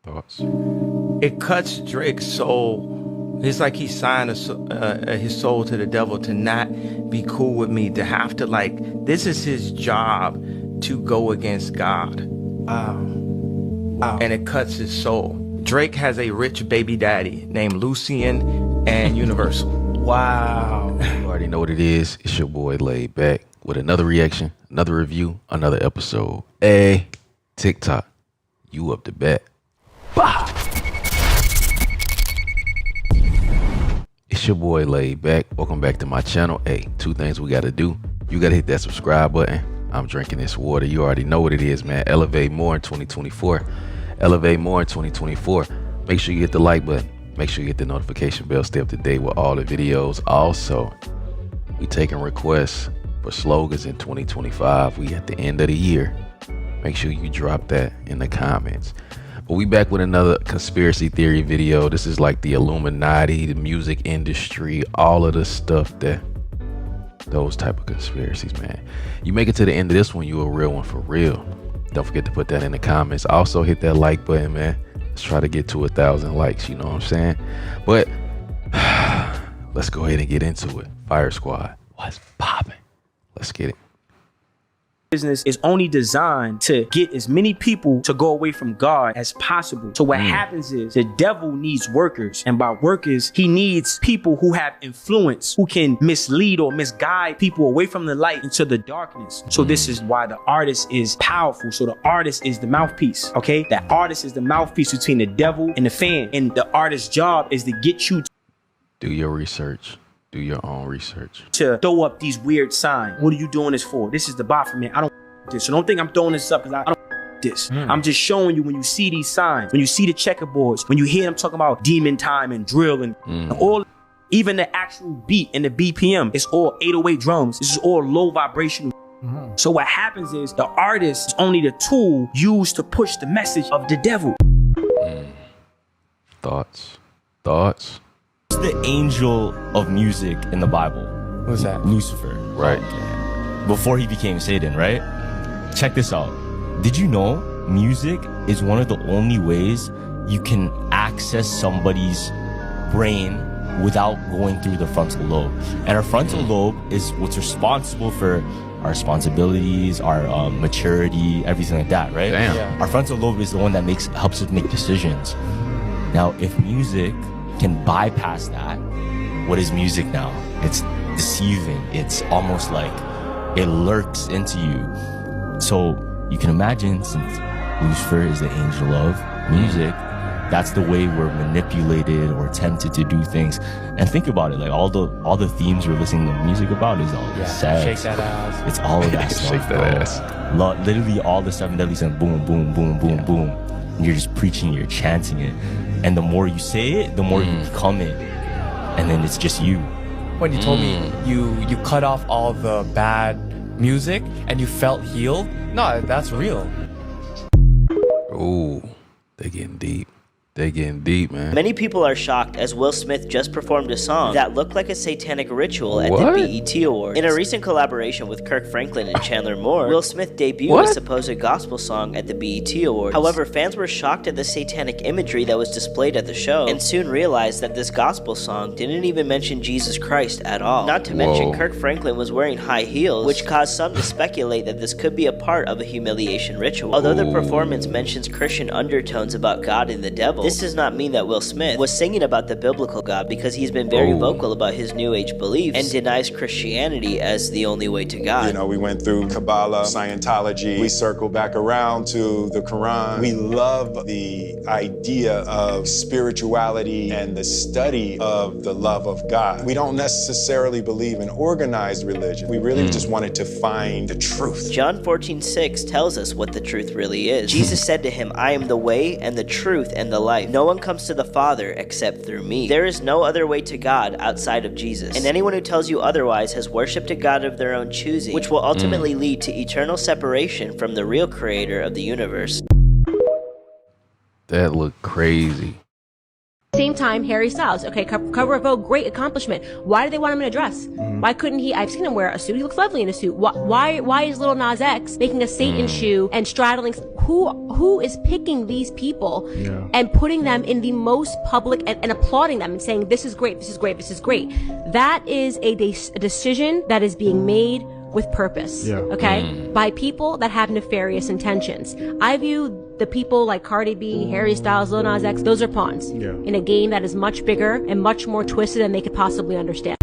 Thoughts? It cuts Drake's soul. It's like he signed his soul to the devil to not be cool with me, to have to, like, this is his job to go against God. Wow. And it cuts his soul. Drake has a rich baby daddy named Lucian and Universal. Wow. You already know what it is. It's your boy Laid Back with another reaction, another review, another episode. Hey, TikTok, you up to bat. Bah! It's your boy Laid Back. Welcome back to my channel. Hey, two things we got to do. You got to hit that subscribe button. I'm drinking this water. You already know what it is, man. Elevate more in 2024. Elevate more in 2024. Make sure you hit the like button. Make sure you hit the notification bell. Stay up to date with all the videos. Also, we taking requests for slogans in 2025. We at the end of the year. Make sure you drop that in the comments. But we back with another conspiracy theory video. This is like the Illuminati, the music industry, all of the stuff that those type of conspiracies, man. You make it to the end of this one, you a real one for real. Don't forget to put that in the comments. Also hit that like button, man. Let's try to get to 1,000 likes, you know what I'm saying? But let's go ahead and get into it. Fire Squad, what's popping? Let's get it. Business is only designed to get as many people to go away from God as possible. So what happens is the devil needs workers, and by workers, he needs people who have influence, who can mislead or misguide people away from the light into the darkness. So this is why the artist is powerful. So the artist is the mouthpiece, okay? That artist is the mouthpiece between the devil and the fan, and the artist's job is to get you Do your research. Do your own research. to throw up these weird signs. What are you doing this for? This is the Baphomet. I don't this. So don't think I'm throwing this up because I don't this. I'm just showing you when you see these signs, when you see the checkerboards, when you hear them talking about demon time and drill and all, even the actual beat and the BPM, it's all 808 drums. This is all low vibrational. So what happens is the artist is only the tool used to push the message of the devil. Thoughts? Thoughts? The angel of music in the Bible. What's that? Lucifer. Right. Before he became Satan, right? Check this out. Did you know music is one of the only ways you can access somebody's brain without going through the frontal lobe? And our frontal lobe is what's responsible for our responsibilities, our maturity, everything like that, right? Damn. Yeah. Our frontal lobe is the one that helps us make decisions. Now, if music can bypass that, what is music now? It's deceiving. It's almost like it lurks into you. So you can imagine, since Lucifer is the angel of music, that's the way we're manipulated or tempted to do things. And think about it, like all the themes we're listening to music about is all sex. Shake that ass. It's all of that stuff. Shake that ass. Literally all the 7 deadly sins, boom, boom, boom, boom, boom. And you're just preaching, you're chanting it. And the more you say it, the more you become it. And then it's just you. When you told me you cut off all the bad music and you felt healed, no, that's real. Ooh, they getting deep. They getting deep, man. Many people are shocked as Will Smith just performed a song that looked like a satanic ritual at What? the BET Awards. In a recent collaboration with Kirk Franklin and Chandler Moore, Will Smith debuted a supposed gospel song at the BET Awards. However, fans were shocked at the satanic imagery that was displayed at the show, and soon realized that this gospel song didn't even mention Jesus Christ at all. Not to mention, Kirk Franklin was wearing high heels, which caused some to speculate that this could be a part of a humiliation ritual. Although the performance mentions Christian undertones about God and the devil, this does not mean that Will Smith was singing about the biblical God, because he's been very vocal about his New Age beliefs and denies Christianity as the only way to God. You know, we went through Kabbalah, Scientology, we circle back around to the Quran. We love the idea of spirituality and the study of the love of God. We don't necessarily believe in organized religion. We really just wanted to find the truth. John 14:6 tells us what the truth really is. Jesus said to him, "I am the way and the truth and the life. No one comes to the Father except through me." There is no other way to God outside of Jesus. And anyone who tells you otherwise has worshipped a God of their own choosing, which will ultimately lead to eternal separation from the real creator of the universe. That looked crazy. Same time, Harry Styles, okay, cover of Vogue, great accomplishment. Why do they want him in a dress? Why couldn't he? I've seen him wear a suit. He looks lovely in a suit. Why is Lil Nas X making a Satan shoe and straddling? Who is picking these people and putting them in the most public and applauding them and saying, this is great, this is great, this is great? That is a decision that is being made with purpose, okay? By people that have nefarious intentions. I view the people like Cardi B, Harry Styles, Lil Nas X, those are pawns in a game that is much bigger and much more twisted than they could possibly understand.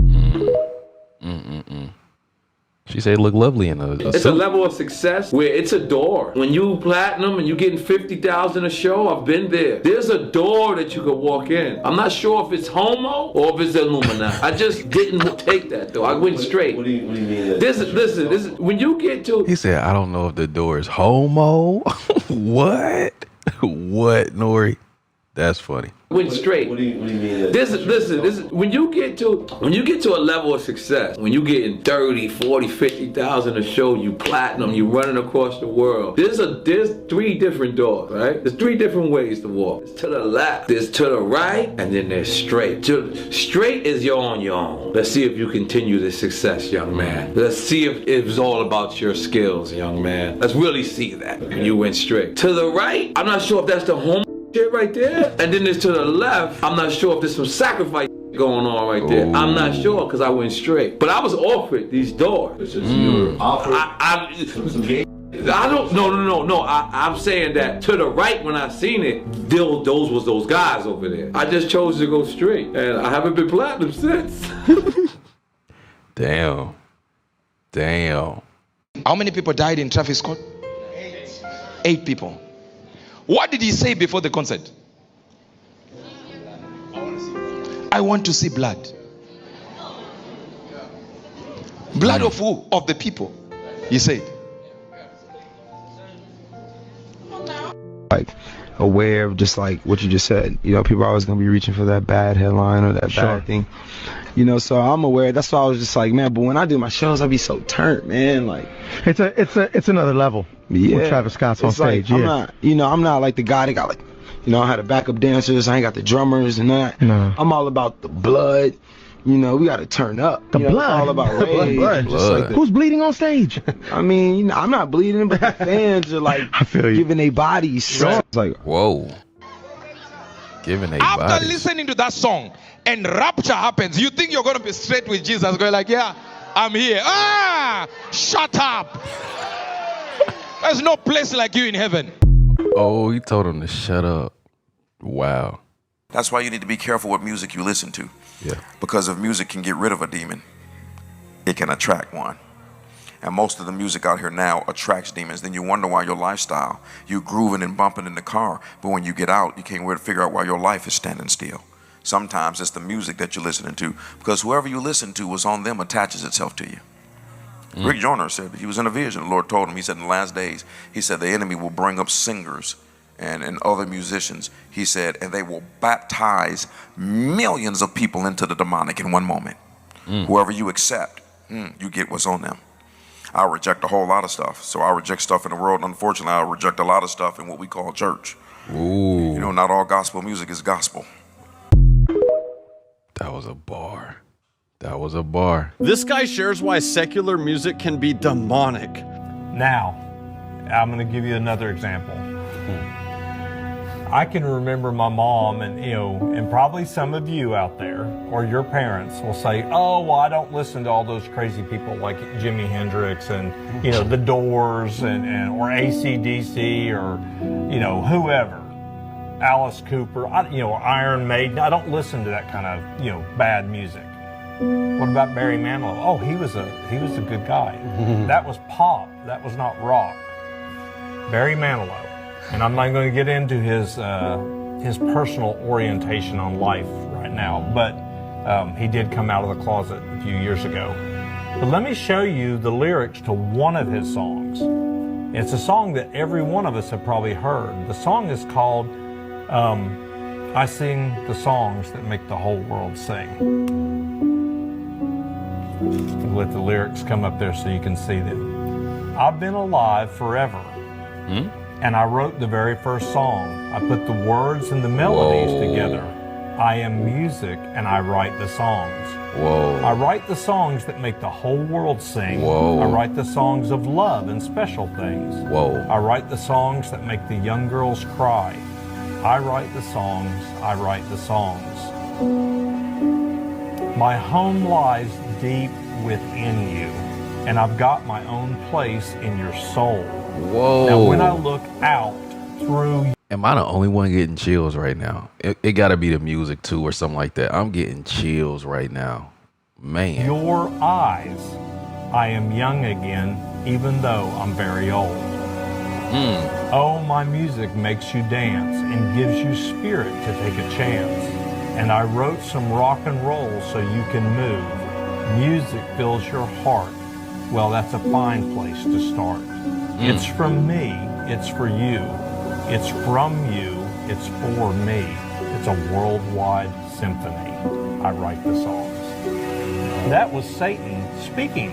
She said look lovely in a It's a level of success where it's a door. When you platinum and you getting 50,000 a show, I've been there. There's a door that you could walk in. I'm not sure if it's homo or if it's Illuminati. I just didn't take that though. I went straight. What do you mean? Listen, when you get to... He said, I don't know if the door is homo. What? What, Nori? That's funny. Went straight. What do you mean? Listen, when you get to a level of success, when you getting 30, 40, 50,000 a show, you platinum, you running across the world. There's 3 different doors, right? There's 3 different ways to walk. There's to the left, there's to the right, and then there's straight. Straight is you're on your own. Let's see if you continue this success, young man. Let's see if it's all about your skills, young man. Let's really see that. And you went straight. To the right, I'm not sure if that's the home shit right there. And then there's to the left, I'm not sure if there's some sacrifice going on right there. I'm not sure because I went straight. But I was offered these doors. I don't, no. I'm saying that to the right when I seen it, those was those guys over there. I just chose to go straight. And I haven't been platinum since. Damn. How many people died in Travis Scott? 8 people. What did he say before the concert? I want to see blood. Blood of who? Of the people. He said. Like aware of just like what you just said. You know, people are always gonna be reaching for that bad headline or that bad thing. You know, so I'm aware. That's why I was just like, man. But when I do my shows, I be so turned, man. Like it's another level. Yeah, with Travis Scott's on stage. Like, I'm not like the guy that got like, I had the backup dancers. I ain't got the drummers and that. No. I'm all about the blood. We got to turn up. The blood. It's all about rage. blood. Like who's bleeding on stage? I mean, I'm not bleeding, but the fans are like giving their bodies. So it's like, whoa. Giving their bodies. After listening to that song and rapture happens, you think you're going to be straight with Jesus, going like, yeah, I'm here. Shut up. There's no place like you in heaven. Oh, he told him to shut up. Wow. That's why you need to be careful what music you listen to. Yeah. Because if music can get rid of a demon, it can attract one. And most of the music out here now attracts demons. Then you wonder why your lifestyle, you grooving and bumping in the car, but when you get out, you can't really figure out why your life is standing still. Sometimes it's the music that you're listening to, because whoever you listen to was on them attaches itself to you. Rick Joyner said he was in a vision. The Lord told him, he said in the last days, he said the enemy will bring up singers and other musicians. He said, and they will baptize millions of people into the demonic in one moment. Whoever you accept, you get what's on them. I reject a whole lot of stuff. So I reject stuff in the world. Unfortunately, I reject a lot of stuff in what we call church. Ooh. Not all gospel music is gospel. That was a bar. This guy shares why secular music can be demonic. Now, I'm going to give you another example. I can remember my mom and probably some of you out there or your parents will say, oh, well, I don't listen to all those crazy people like Jimi Hendrix and, the Doors or AC/DC or, whoever, Alice Cooper, Iron Maiden. I don't listen to that kind of, bad music. What about Barry Manilow? Oh, he was a good guy. That was pop. That was not rock. Barry Manilow. And I'm not going to get into his personal orientation on life right now, but he did come out of the closet a few years ago. But let me show you the lyrics to one of his songs. It's a song that every one of us have probably heard. The song is called I Sing the Songs That Make the Whole World Sing. Let the lyrics come up there so you can see them. I've been alive forever. And I wrote the very first song. I put the words and the melodies together. I am music and I write the songs. Whoa. I write the songs that make the whole world sing. Whoa. I write the songs of love and special things. Whoa. I write the songs that make the young girls cry. I write the songs, I write the songs. My home lies deep within you, and I've got my own place in your soul. Whoa. Now when I look out through... Am I the only one getting chills right now? It gotta be the music too or something like that. I'm getting chills right now. Man. Your eyes, I am young again, even though I'm very old. Oh, my music makes you dance and gives you spirit to take a chance. And I wrote some rock and roll so you can move. Music fills your heart. Well, that's a fine place to start. It's from me, it's for you. It's from you, it's for me. It's a worldwide symphony. I write the songs. That was Satan speaking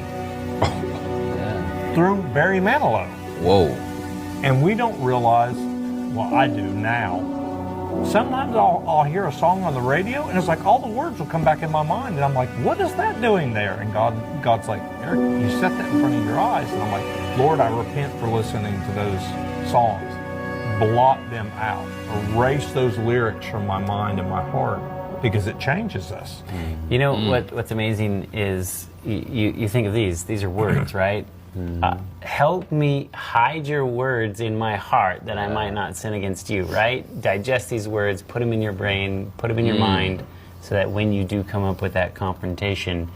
through Barry Manilow. Whoa. And we don't realize, well, I do now. Sometimes I'll hear a song on the radio and it's like all the words will come back in my mind and I'm like, what is that doing there? And God's like, Eric, you set that in front of your eyes. And I'm like, Lord, I repent for listening to those songs. Blot them out. Erase those lyrics from my mind and my heart because it changes us. You know what's amazing is you think of these are words, right? Help me hide your words in my heart that I might not sin against you, right? Digest these words, put them in your brain, put them in your mind, so that when you do come up with that confrontation,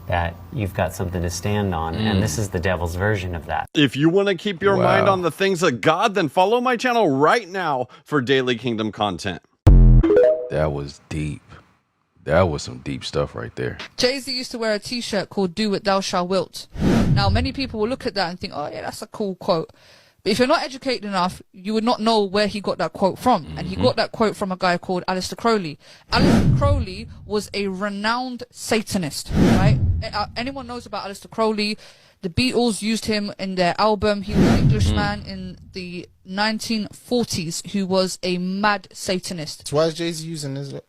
that you've got something to stand on. And this is the devil's version of that. If you want to keep your mind on the things of God, then follow my channel right now for daily kingdom content. That was deep. That was some deep stuff right there. Jay-Z used to wear a t-shirt called "Do What Thou Shalt Wilt." Now, many people will look at that and think, oh yeah, that's a cool quote. But if you're not educated enough, you would not know where he got that quote from. And he got that quote from a guy called Aleister Crowley. Aleister Crowley was a renowned Satanist, right? Anyone knows about Aleister Crowley? The Beatles used him in their album. He was an Englishman in the 1940s who was a mad Satanist. So why is Jay-Z using this? I'll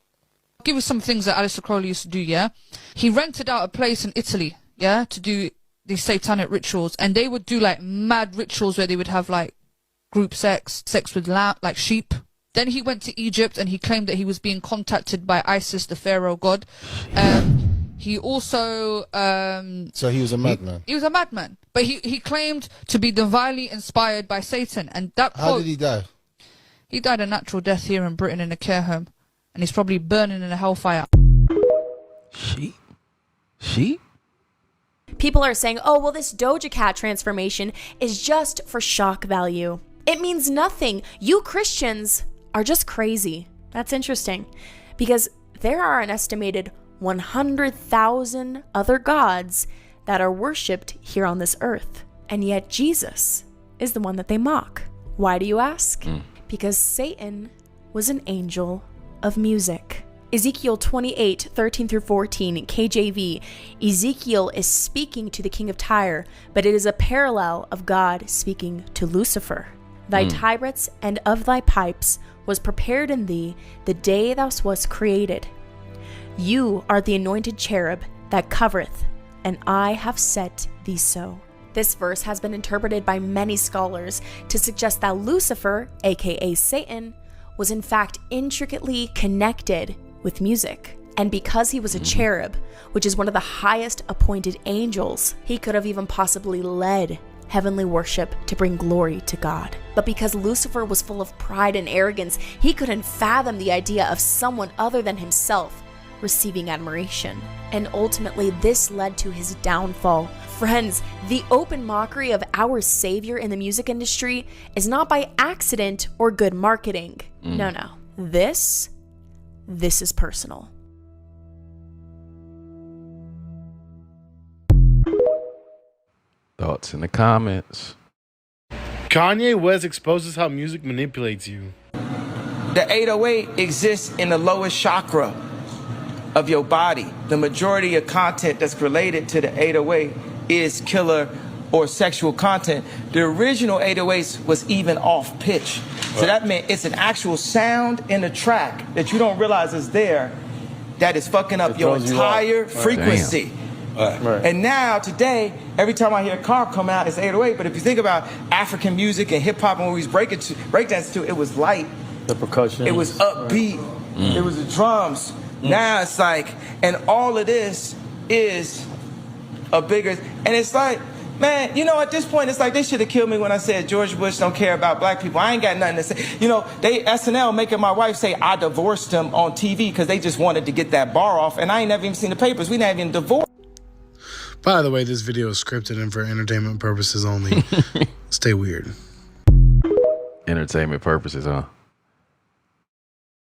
give you some things that Aleister Crowley used to do, yeah? He rented out a place in Italy, yeah, to do these satanic rituals, and they would do like mad rituals where they would have like group sex with like sheep. Then he went to Egypt and he claimed that he was being contacted by Isis, the pharaoh god. He also so he was a madman. He was a madman, but he claimed to be divinely inspired by Satan. And that how did he die? He died a natural death here in Britain in a care home, and he's probably burning in a hellfire. Sheep? People are saying, oh, well, this Doja Cat transformation is just for shock value. It means nothing. You Christians are just crazy. That's interesting because there are an estimated 100,000 other gods that are worshipped here on this earth. And yet Jesus is the one that they mock. Why do you ask? Because Satan was an angel of music. Ezekiel 28:13-14, KJV, Ezekiel is speaking to the king of Tyre, but it is a parallel of God speaking to Lucifer. Thy tabrets and of thy pipes was prepared in thee the day thou wast created. You are the anointed cherub that covereth, and I have set thee so. This verse has been interpreted by many scholars to suggest that Lucifer, aka Satan, was in fact intricately connected with music. And because he was a cherub, which is one of the highest appointed angels, he could have even possibly led heavenly worship to bring glory to God. But because Lucifer was full of pride and arrogance, he couldn't fathom the idea of someone other than himself receiving admiration. And ultimately, this led to his downfall. Friends, the open mockery of our Savior in the music industry is not by accident or good marketing. No. This is personal. Thoughts in the comments. Kanye West exposes how music manipulates you. The 808 exists in the lowest chakra of your body. The majority of content that's related to the 808 is killer or sexual content. The original 808s was even off pitch. So that meant it's an actual sound in the track that you don't realize is there that is fucking up your entire frequency. And now, today, every time I hear a car come out, it's 808. But if you think about African music and hip hop and what we was breakdance to, it was light. The percussion. It was upbeat. It was the drums. Now it's like, and all of this is a bigger, and it's like, man, you know, at this point, it's like they should have killed me when I said George Bush don't care about black people. I ain't got nothing to say. You know, they SNL making my wife say I divorced him on TV because they just wanted to get that bar off, and I ain't never even seen the papers. We not even divorced. By the way, this video is scripted and for entertainment purposes only. Stay weird. Entertainment purposes, huh?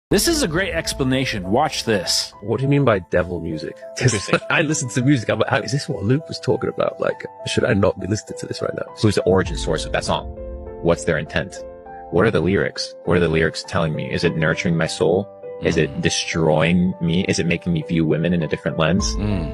This is a great explanation. Watch this. What do you mean by devil music? I listen to music. I'm like, is this what Luke was talking about? Like, should I not be listening to this right now? Who's the origin source of that song? What's their intent? What are the lyrics? What are the lyrics telling me? Is it nurturing my soul? Is it destroying me? Is it making me view women in a different lens?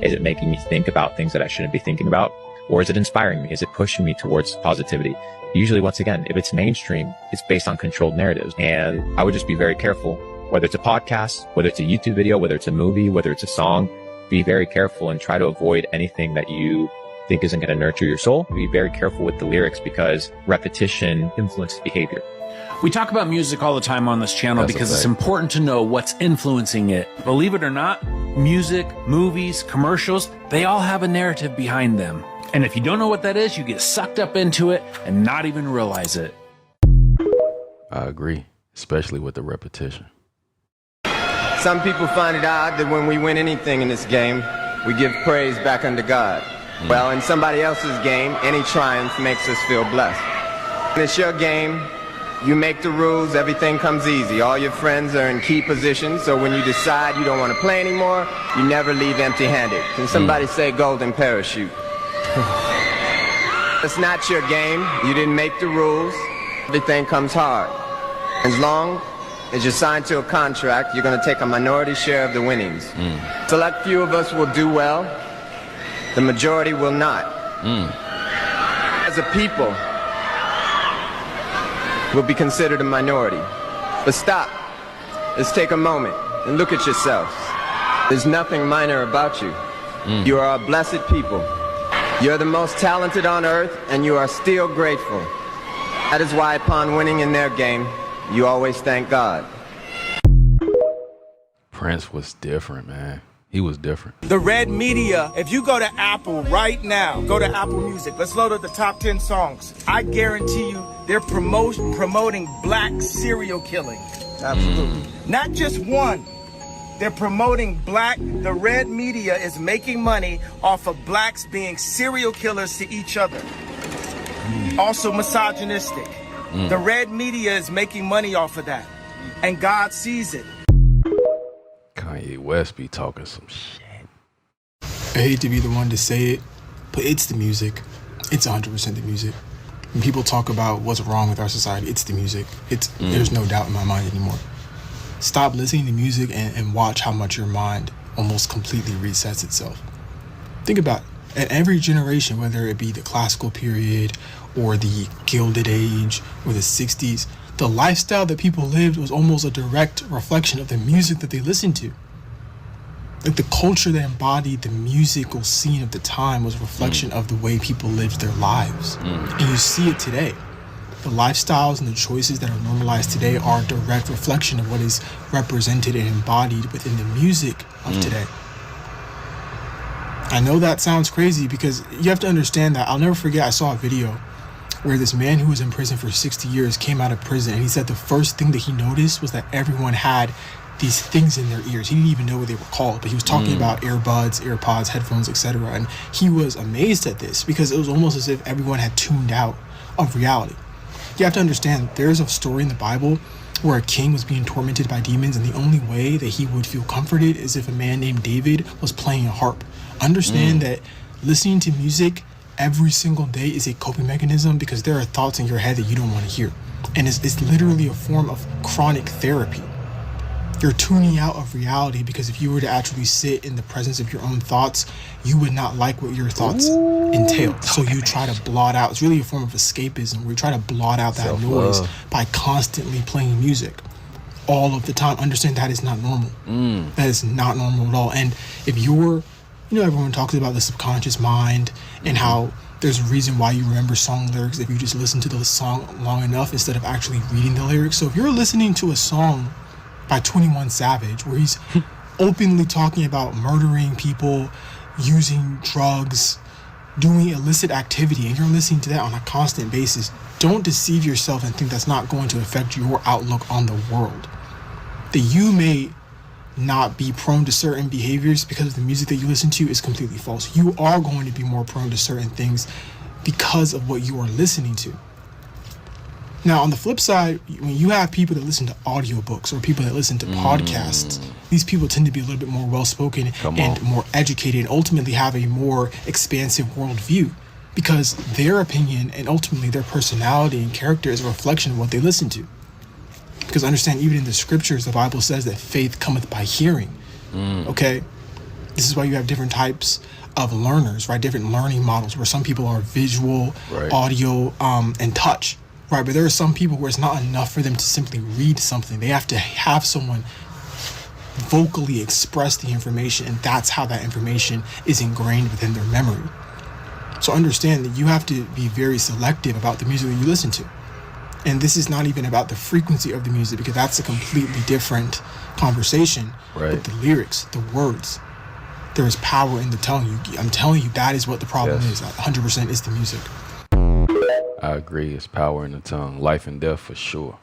Is it making me think about things that I shouldn't be thinking about? Or is it inspiring me? Is it pushing me towards positivity? Usually, once again, if it's mainstream, it's based on controlled narratives. And I would just be very careful. Whether it's a podcast, whether it's a YouTube video, whether it's a movie, whether it's a song, be very careful and try to avoid anything that you think isn't going to nurture your soul. Be very careful with the lyrics because repetition influences behavior. We talk about music all the time on this channel because it's important to know what's influencing it. Believe it or not, music, movies, commercials, they all have a narrative behind them. And if you don't know what that is, you get sucked up into it and not even realize it. I agree, especially with the repetition. Some people find it odd that when we win anything in this game, we give praise back unto God. Well, in somebody else's game, any triumph makes us feel blessed. When it's your game, you make the rules, everything comes easy. All your friends are in key positions, so when you decide you don't want to play anymore, you never leave empty-handed. Can somebody say golden parachute? It's not your game. You didn't make the rules. Everything comes hard. As long as you're signed to a contract, you're going to take a minority share of the winnings. Select few of us will do well. The majority will not. As a people, we'll be considered a minority. But stop. Let's take a moment and look at yourselves. There's nothing minor about you. You are a blessed people. You're the most talented on earth, and you are still grateful. That is why upon winning in their game, you always thank God. Prince was different, man. He was different. The red media, if you go to Apple right now, go to Apple Music, let's load up the top 10 songs. I guarantee you they're promoting black serial killing. Absolutely. Not just one. They're promoting black. The red media is making money off of blacks being serial killers to each other. Also misogynistic. The red media is making money off of that. And God sees it. Kanye West be talking some shit. I hate to be the one to say it, but it's the music. It's 100% the music. When people talk about what's wrong with our society, it's the music. There's no doubt in my mind anymore. Stop listening to music and watch how much your mind almost completely resets itself. Think about it. At every generation, whether it be the classical period or the Gilded Age or the 60s, the lifestyle that people lived was almost a direct reflection of the music that they listened to. Like the culture that embodied the musical scene of the time was a reflection of the way people lived their lives. And you see it today. The lifestyles and the choices that are normalized today are a direct reflection of what is represented and embodied within the music of today. I know that sounds crazy because you have to understand that I'll never forget I saw a video where this man who was in prison for 60 years came out of prison, and he said the first thing that he noticed was that everyone had these things in their ears. He didn't even know what they were called, but he was talking about earbuds, AirPods, headphones, etc. And he was amazed at this because it was almost as if everyone had tuned out of reality. You have to understand, there's a story in the Bible where a king was being tormented by demons, and the only way that he would feel comforted is if a man named David was playing a harp. Understand that listening to music every single day is a coping mechanism because there are thoughts in your head that you don't want to hear. And it's literally a form of chronic therapy. You're tuning out of reality, because if you were to actually sit in the presence of your own thoughts, you would not like what your thoughts entail. So you try to blot out. It's really a form of escapism, where you try to blot out that noise by constantly playing music all of the time. Understand that is not normal. That is not normal at all. And if you're, everyone talks about the subconscious mind and how there's a reason why you remember song lyrics if you just listen to the song long enough instead of actually reading the lyrics. So if you're listening to a song by 21 Savage where he's openly talking about murdering people, using drugs, doing illicit activity, and you're listening to that on a constant basis, don't deceive yourself and think that's not going to affect your outlook on the world. That you may not be prone to certain behaviors because of the music that you listen to is completely false. You are going to be more prone to certain things because of what you are listening to. Now, on the flip side, when you have people that listen to audiobooks or people that listen to podcasts, these people tend to be a little bit more well-spoken and more educated, and ultimately have a more expansive worldview, because their opinion and ultimately their personality and character is a reflection of what they listen to. Because understand, even in the scriptures, the Bible says that faith cometh by hearing. Okay? This is why you have different types of learners, right? Different learning models, where some people are visual, audio, and touch. Right, but there are some people where it's not enough for them to simply read something. They have to have someone vocally express the information, and that's how that information is ingrained within their memory. So understand that you have to be very selective about the music that you listen to. And this is not even about the frequency of the music, because that's a completely different conversation. But the lyrics, the words, there is power in the tongue. I'm telling you, that is what the problem is. 100% is the music. I agree. It's power in the tongue. Life and death for sure.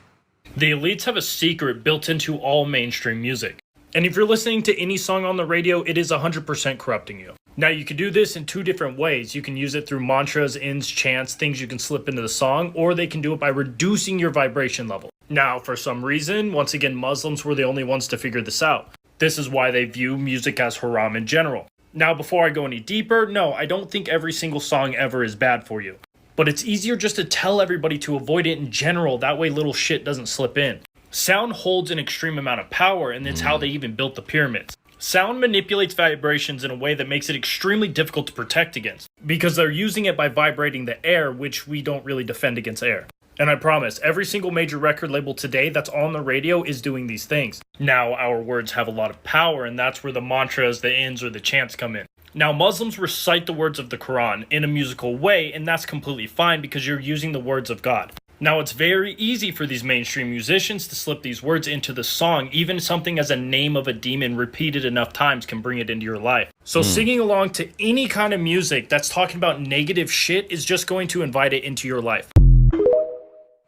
The elites have a secret built into all mainstream music. And if you're listening to any song on the radio, it is 100% corrupting you. Now, you can do this in two different ways. You can use it through mantras, ends, chants, things you can slip into the song, or they can do it by reducing your vibration level. Now, for some reason, once again, Muslims were the only ones to figure this out. This is why they view music as haram in general. Now, before I go any deeper, no, I don't think every single song ever is bad for you. But it's easier just to tell everybody to avoid it in general, that way little shit doesn't slip in. Sound holds an extreme amount of power, and it's how they even built the pyramids. Sound manipulates vibrations in a way that makes it extremely difficult to protect against, because they're using it by vibrating the air, which we don't really defend against air. And I promise, every single major record label today that's on the radio is doing these things. Now, our words have a lot of power, and that's where the mantras, the ends, or the chants come in. Now, Muslims recite the words of the Quran in a musical way, and that's completely fine because you're using the words of God. Now, it's very easy for these mainstream musicians to slip these words into the song. Even something as a name of a demon repeated enough times can bring it into your life. So singing along to any kind of music that's talking about negative shit is just going to invite it into your life.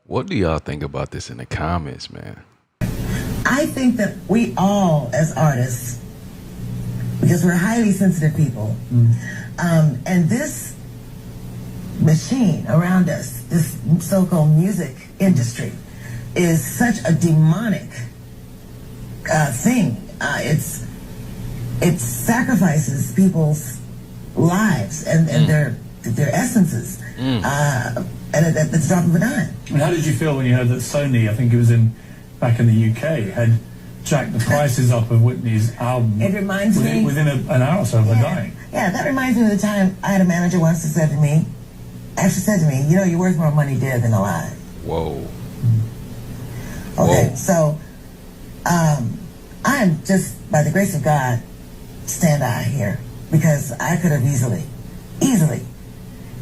What do y'all think about this in the comments, man? I think that we all, as artists, because we're highly sensitive people, and this machine around us, this so-called music industry, is such a demonic thing. It sacrifices people's lives and their essences at the drop of a dime. And how did you feel when you heard that Sony, I think it was back in the UK, had jacked the prices up of Whitney's album? It reminds me within an hour or so of her dying. Yeah, that reminds me of the time I had a manager once that said to me, you're worth more money dead than alive. Whoa. Okay, Whoa. So I am just, by the grace of God, stand I here, because I could have easily,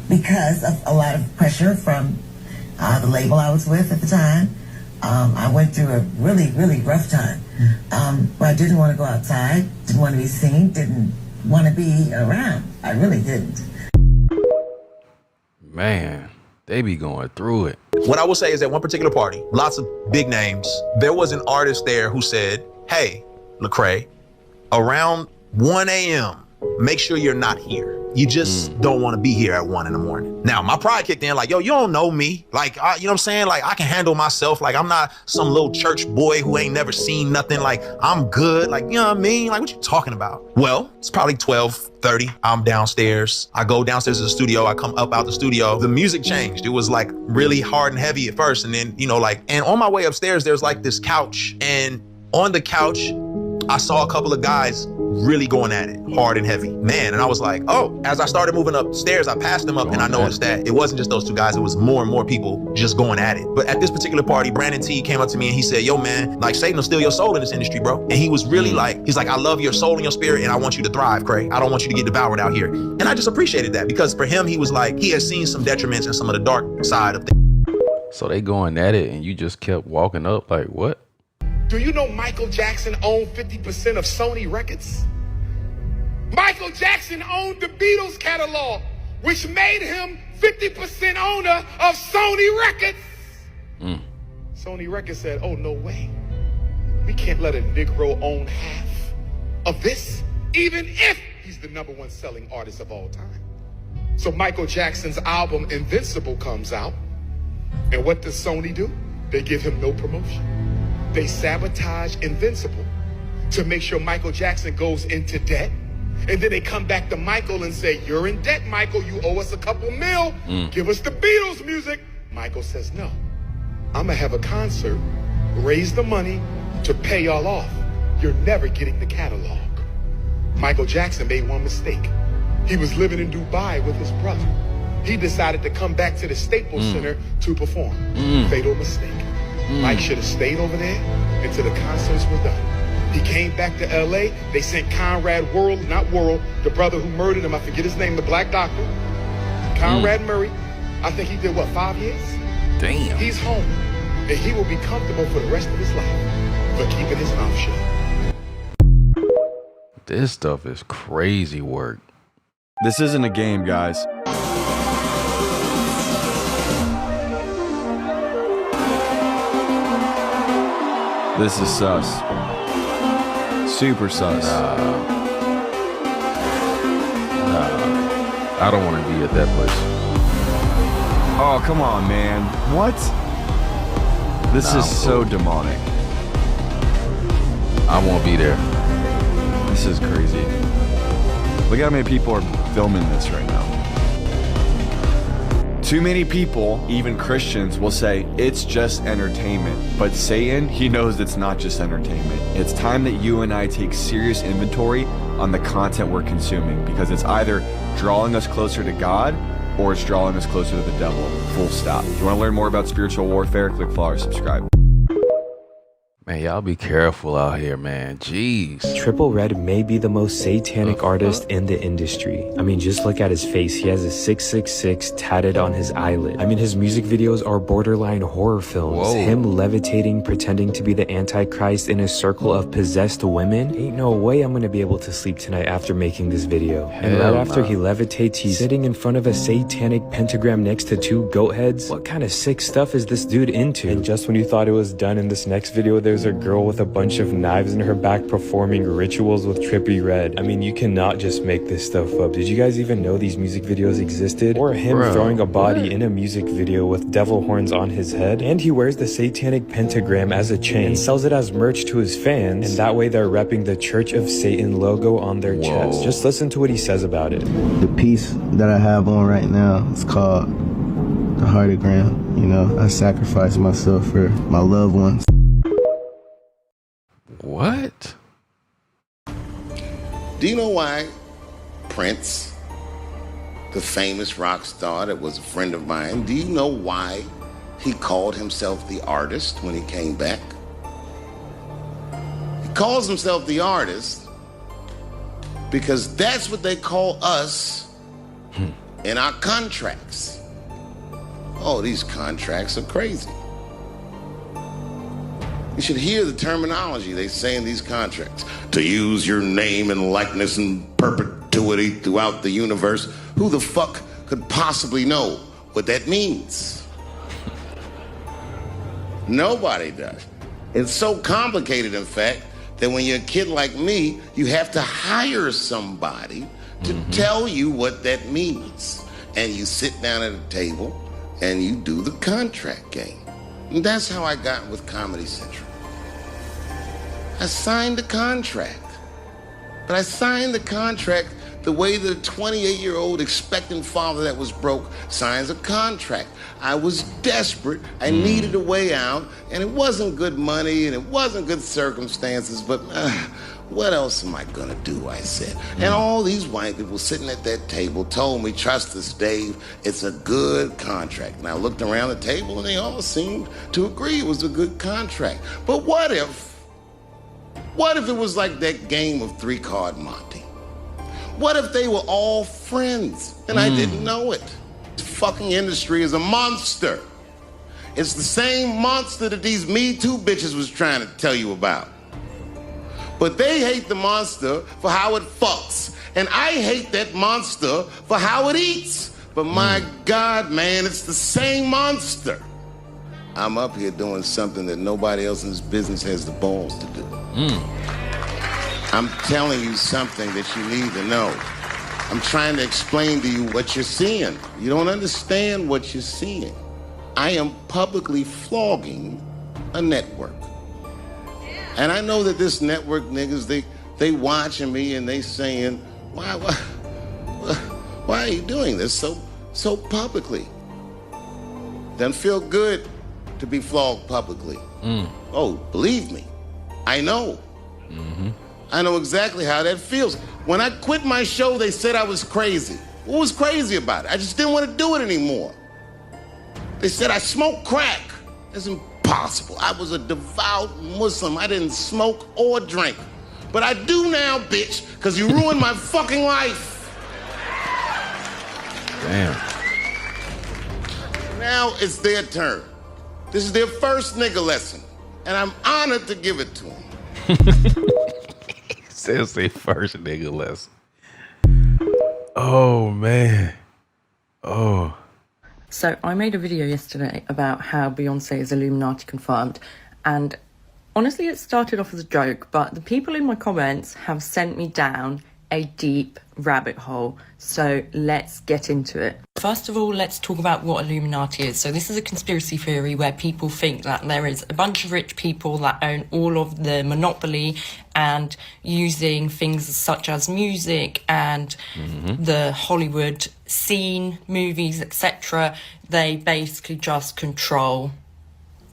because of a lot of pressure from the label I was with at the time. I went through a really, really rough time. Where I didn't want to go outside, didn't want to be seen, didn't want to be around. I really didn't. Man, they be going through it. What I will say is at one particular party, lots of big names, there was an artist there who said, hey, Lecrae, around 1 a.m., make sure you're not here. You just don't want to be here at 1 in the morning. Now, my pride kicked in, like, yo, you don't know me. Like, you know what I'm saying? Like, I can handle myself. Like, I'm not some little church boy who ain't never seen nothing. Like, I'm good. Like, you know what I mean? Like, what you talking about? Well, it's probably 12:30. I'm downstairs. I go downstairs to the studio. I come up out the studio. The music changed. It was like really hard and heavy at first. And then, and on my way upstairs, there's like this couch, and On the couch, I saw a couple of guys really going at it hard and heavy, man. And I was like, oh, as I started moving upstairs, I passed them up and I noticed that it wasn't just those two guys, it was more and more people just going at it. But at this particular party, Brandon T came up to me and he said, yo man, like Satan will steal your soul in this industry, bro. And he was really like, he's like, I love your soul and your spirit and I want you to thrive, Craig. I don't want you to get devoured out here. And I just appreciated that because for him, he was like, he had seen some detriments and some of the dark side of things. So they going at it and you just kept walking up like, what? Do you know Michael Jackson owned 50% of Sony Records? Michael Jackson owned the Beatles catalog, which made him 50% owner of Sony Records. Sony Records said, oh, no way. We can't let a Negro own half of this, even if he's the #1 selling artist of all time. So Michael Jackson's album Invincible comes out, and what does Sony do? They give him no promotion. They sabotage Invincible to make sure Michael Jackson goes into debt. And then they come back to Michael and say, you're in debt, Michael. You owe us a couple mil. Give us the Beatles music. Michael says, no. I'm going to have a concert, raise the money to pay y'all off. You're never getting the catalog. Michael Jackson made one mistake. He was living in Dubai with his brother. He decided to come back to the Staples Center to perform. Fatal mistake. Mike should have stayed over there until the concerts were done. He came back to LA. They sent Conrad the brother who murdered him, I forget his name, the black doctor. Conrad Murray. I think he did, what, 5 years? Damn. He's home. And he will be comfortable for the rest of his life for keeping his mouth shut. This stuff is crazy work. This isn't a game, guys. This is sus. Super sus. I don't want to be at that place. Oh, come on, man. What? This is so demonic. I won't be there. This is crazy. Look how many people are filming this right now. Too many people, even Christians, will say it's just entertainment. But Satan, he knows it's not just entertainment. It's time that you and I take serious inventory on the content we're consuming, because it's either drawing us closer to God or it's drawing us closer to the devil. Full stop. If you want to learn more about spiritual warfare, click follow or subscribe. Man, y'all be careful out here, man. Jeez. Triple Red may be the most satanic artist in the industry. I mean, just look at his face. He has a 666 tatted on his eyelid. I mean, his music videos are borderline horror films. Whoa. Him levitating, pretending to be the Antichrist in a circle of possessed women. Ain't no way I'm gonna be able to sleep tonight after making this video. And right after he levitates, he's sitting in front of a satanic pentagram next to 2 goat heads. What kind of sick stuff is this dude into? And just when you thought it was done, in this next video, there's a girl with a bunch of knives in her back performing rituals with Trippie Redd. I mean, you cannot just make this stuff up. Did you guys even know these music videos existed? Or him throwing a body in a music video with devil horns on his head? And he wears the satanic pentagram as a chain and sells it as merch to his fans, and that way they're repping the Church of Satan logo on their chest. Just listen to what he says about it. The piece that I have on right now is called the heartogram. You know, I sacrificed myself for my loved ones. What? Do you know why Prince, the famous rock star that was a friend of mine, do you know why he called himself the artist when he came back? He calls himself the artist because that's what they call us in our contracts. Oh, these contracts are crazy. You should hear the terminology they say in these contracts. To use your name and likeness in perpetuity throughout the universe. Who the fuck could possibly know what that means? Nobody does. It's so complicated, in fact, that when you're a kid like me, you have to hire somebody to tell you what that means. And you sit down at a table and you do the contract game. And that's how I got with Comedy Central. I signed the contract. But I signed the contract The way that a 28-year-old expectant father that was broke signs a contract. I was desperate. I needed a way out, and it wasn't good money, and it wasn't good circumstances, but what else am I gonna do, I said. And all these white people sitting at that table told me, trust us, Dave, it's a good contract. And I looked around the table, and they all seemed to agree it was a good contract. But what if it was like that game of three-card Monte? What if they were all friends and I didn't know it? This fucking industry is a monster. It's the same monster that these Me Too bitches was trying to tell you about. But they hate the monster for how it fucks. And I hate that monster for how it eats. But my God, man, it's the same monster. I'm up here doing something that nobody else in this business has the balls to do. I'm telling you something that you need to know. I'm trying to explain to you what you're seeing. You don't understand what you're seeing. I am publicly flogging a network. And I know that this network niggas, they watching me and they saying, why are you doing this so publicly? Doesn't feel good to be flogged publicly. Oh, believe me, I know. I know exactly how that feels. When I quit my show, they said I was crazy. What was crazy about it? I just didn't want to do it anymore. They said I smoked crack. That's impossible. I was a devout Muslim. I didn't smoke or drink. But I do now, bitch, because you ruined my fucking life. Damn. Now it's their turn. This is their first nigga lesson, and I'm honored to give it to them. Says their first nigga lesson. Oh, man. Oh. So I made a video yesterday about how Beyonce is Illuminati confirmed, and honestly it started off as a joke, but the people in my comments have sent me down a deep rabbit hole, so let's get into it. First of all, let's talk about what Illuminati is. So this is a conspiracy theory where people think that there is a bunch of rich people that own all of the monopoly, and using things such as music and the Hollywood scene, movies, etc., they basically just control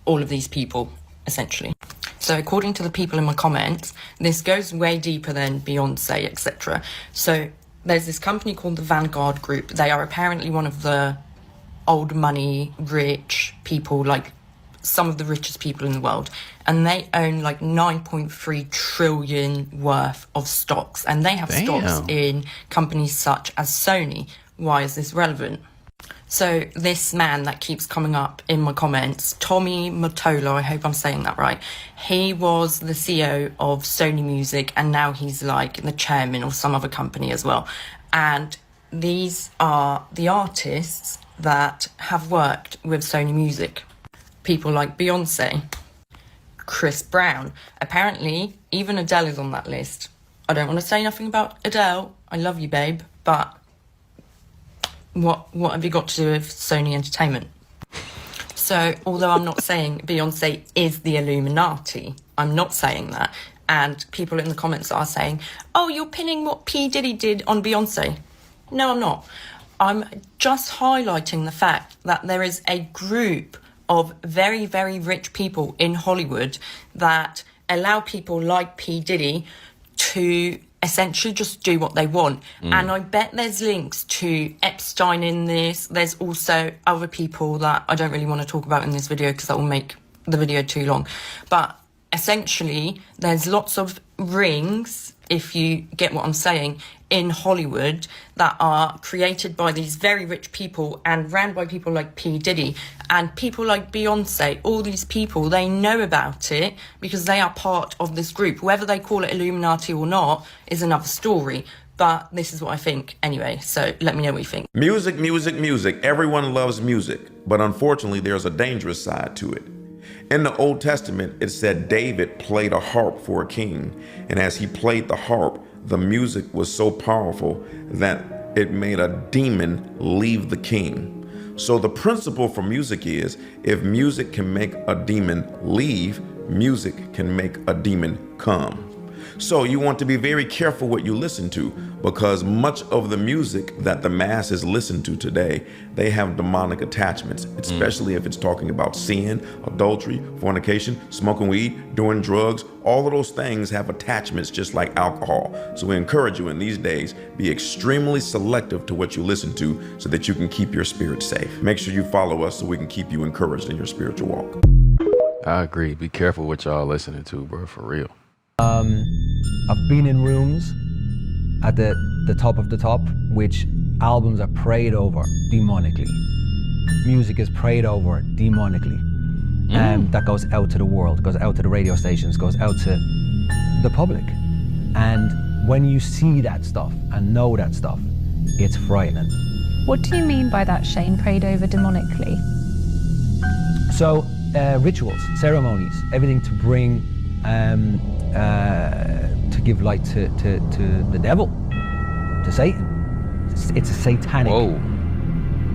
all of these people, essentially. So according to the people in my comments, this goes way deeper than Beyonce, etc. So there's this company called the Vanguard Group. They are apparently one of the old money, rich people, like some of the richest people in the world. And they own like 9.3 trillion worth of stocks. And they have stocks in companies such as Sony. Why is this relevant? So this man that keeps coming up in my comments, Tommy Mottola, I hope I'm saying that right, he was the CEO of Sony Music, and now he's like the chairman of some other company as well. And these are the artists that have worked with Sony Music. People like Beyonce, Chris Brown. Apparently, even Adele is on that list. I don't want to say nothing about Adele. I love you, babe, but what have you got to do with Sony Entertainment? So, although I'm not saying Beyonce is the Illuminati, I'm not saying that. And people in the comments are saying, oh, you're pinning what P. Diddy did on Beyonce. No, I'm not. I'm just highlighting the fact that there is a group of very, very rich people in Hollywood that allow people like P. Diddy to essentially just do what they want. And I bet there's links to Epstein in this. There's also other people that I don't really want to talk about in this video because that will make the video too long. But essentially, there's lots of rings, if you get what I'm saying, in Hollywood that are created by these very rich people and ran by people like P. Diddy and people like Beyonce. All these people, they know about it because they are part of this group. Whether they call it Illuminati or not is another story. But this is what I think anyway, so let me know what you think. Music, music, music. Everyone loves music, but unfortunately there's a dangerous side to it. In the Old Testament, it said David played a harp for a king, and as he played the harp, the music was so powerful that it made a demon leave the king. So the principle for music is, if music can make a demon leave, music can make a demon come. So you want to be very careful what you listen to, because much of the music that the masses listen to today, they have demonic attachments, especially if it's talking about sin, adultery, fornication, smoking weed, doing drugs. All of those things have attachments just like alcohol. So we encourage you in these days, be extremely selective to what you listen to so that you can keep your spirit safe. Make sure you follow us so we can keep you encouraged in your spiritual walk. I agree. Be careful what y'all listening to, bro, for real. I've been in rooms at the top of the top, which albums are prayed over demonically. Music is prayed over demonically. That goes out to the world, goes out to the radio stations, goes out to the public. And when you see that stuff and know that stuff, it's frightening. What do you mean by that, Shane, prayed over demonically? So, rituals, ceremonies, everything to bring, to give light to the devil, to Satan. It's a satanic